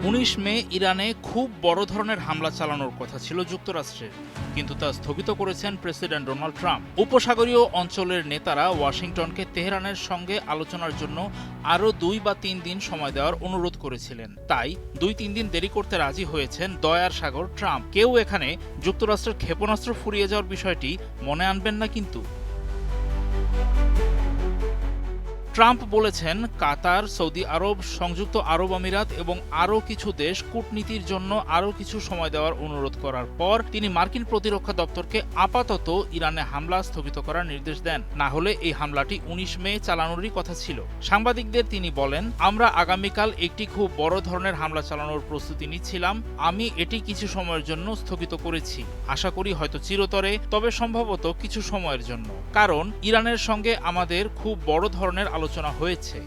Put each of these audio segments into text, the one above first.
১৯ মে ইরানে খুব বড় ধরনের হামলা চালানোর কথা ছিল যুক্তরাষ্ট্রের, কিন্তু তা স্থগিত করেছেন প্রেসিডেন্ট ডোনাল্ড ট্রাম্প। উপসাগরীয় অঞ্চলের নেতারা ওয়াশিংটনকে তেহরানের সঙ্গে আলোচনার জন্য আরও ২ বা ৩ দিন সময় দেওয়ার অনুরোধ করেছিলেন। তাই ২-৩ দিন দেরি করতে রাজি হয়েছেন দয়ার সাগর ট্রাম্প। কেউ এখানে যুক্তরাষ্ট্রের ক্ষেপণাস্ত্র ফুরিয়ে যাওয়ার বিষয়টি মনে আনবেন না কিন্তু। ট্রাম্প বলেছেন, কাতার, সৌদি আরব, সংযুক্ত আরব আমিরাত এবং আরও কিছু দেশ কূটনীতির জন্য আরও কিছু সময় দেওয়ার অনুরোধ করার পর তিনি মার্কিন প্রতিরক্ষা দপ্তরকে আপাতত ইরানে হামলা স্থগিত করার নির্দেশ দেন। না হলে এই হামলাটি ১৯ মে চালানোরই কথা ছিল। সাংবাদিকদের তিনি বলেন, আমরা আগামীকাল একটি খুব বড় ধরনের হামলা চালানোর প্রস্তুতি নিচ্ছিলাম। আমি এটি কিছু সময়ের জন্য স্থগিত করেছি। আশা করি হয়তো চিরতরে, তবে সম্ভবত কিছু সময়ের জন্য, কারণ ইরানের সঙ্গে আমাদের খুব বড় ধরনের আলোচনা হয়েছে।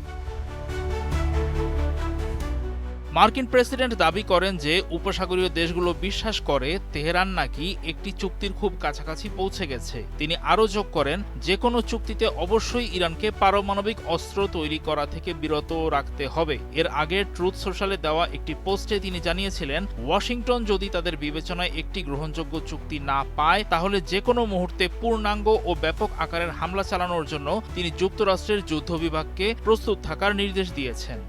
মার্কিন প্রেসিডেন্ট দাবি করেন যে উপসাগরীয় দেশগুলো বিশ্বাস করে তেহরান নাকি একটি চুক্তির খুব কাছাকাছি পৌঁছে গেছে। তিনি আরও যোগ করেন, যে কোনো চুক্তিতে অবশ্যই ইরানকে পারমাণবিক অস্ত্র তৈরি করা থেকে বিরত রাখতে হবে। এর আগে ট্রুথ সোশ্যালে দেওয়া একটি পোস্টে তিনি জানিয়েছিলেন, ওয়াশিংটন যদি তাদের বিবেচনায় একটি গ্রহণযোগ্য চুক্তি না পায়, তাহলে যে কোনো মুহূর্তে পূর্ণাঙ্গ ও ব্যাপক আকারের হামলা চালানোর জন্য তিনি যুক্তরাষ্ট্রের যুদ্ধ বিভাগকে প্রস্তুত থাকার নির্দেশ দিয়েছেন।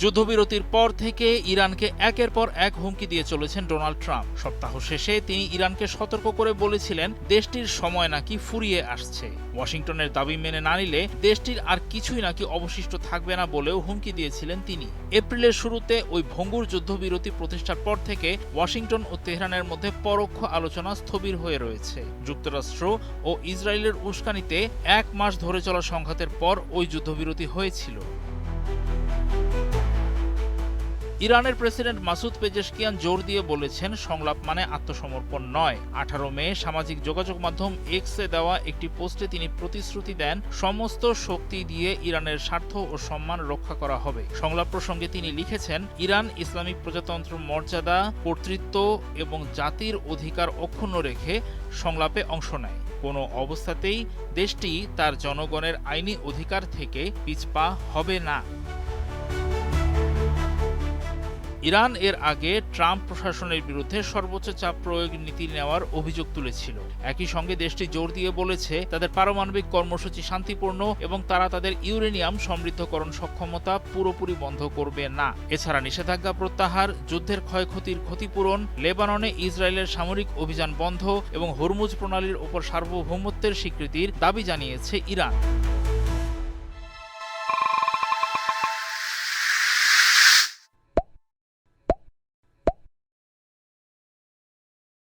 যুদ্ধবিরতির পর থেকে ইরানকে একের পর এক হুমকি দিয়ে চলেছেন ডোনাল্ড ট্রাম্প। সপ্তাহ শেষে তিনি ইরানকে সতর্ক করে বলেছিলেন, দেশটির সময় নাকি ফুরিয়ে আসছে। ওয়াশিংটনের দাবি মেনে না নিলে দেশটির আর কিছুই নাকি অবশিষ্ট থাকবে না বলেও হুমকি দিয়েছিলেন তিনি। এপ্রিলের শুরুতে ওই ভঙ্গুর যুদ্ধবিরতি প্রতিষ্ঠার পর থেকে ওয়াশিংটন ও তেহরানের মধ্যে পরোক্ষ আলোচনা স্থবির হয়ে রয়েছে। যুক্তরাষ্ট্র ও ইসরায়েলের উস্কানিতে ১ মাস ধরে চলা সংঘাতের পর ওই যুদ্ধবিরতি হয়েছিল। ইরানের প্রেসিডেন্ট মাসুদ পেজেশকিয়ান জোর দিয়ে বলেছেন, সংলাপ মানে আত্মসমর্পণ নয়। ১৮ মে সামাজিক যোগাযোগ মাধ্যম এক্সে দেওয়া একটি পোস্টে তিনি প্রতিশ্রুতি দেন, সমস্ত শক্তি দিয়ে ইরানের স্বার্থ ও সম্মান রক্ষা করা হবে। সংলাপ প্রসঙ্গে তিনি লিখেছেন, ইরান ইসলামিক প্রজাতন্ত্র মর্যাদা, কর্তৃত্ব এবং জাতির অধিকার অক্ষুণ্ণ রেখে সংলাপে অংশ নেয়। কোনো অবস্থাতেই দেশটি তার জনগণের আইনি অধিকার থেকে পিছপা হবে না। ইরান এর আগে ট্রাম্প প্রশাসনের বিরুদ্ধে সর্বোচ্চ চাপ প্রয়োগ নীতি নেওয়ার অভিযোগ তুলেছিল। একই সঙ্গে দেশটি জোর দিয়ে বলেছে, তাদের পারমাণবিক কর্মসূচি শান্তিপূর্ণ এবং তারা তাদের ইউরেনিয়াম সমৃদ্ধকরণ সক্ষমতা পুরোপুরি বন্ধ করবে না। এছাড়া নিষেধাজ্ঞা প্রত্যাহার, যুদ্ধের ক্ষয়ক্ষতির ক্ষতিপূরণ, লেবাননে ইসরায়েলের সামরিক অভিযান বন্ধ এবং হরমুজ প্রণালীর ওপর সার্বভৌমত্বের স্বীকৃতির দাবি জানিয়েছে ইরান।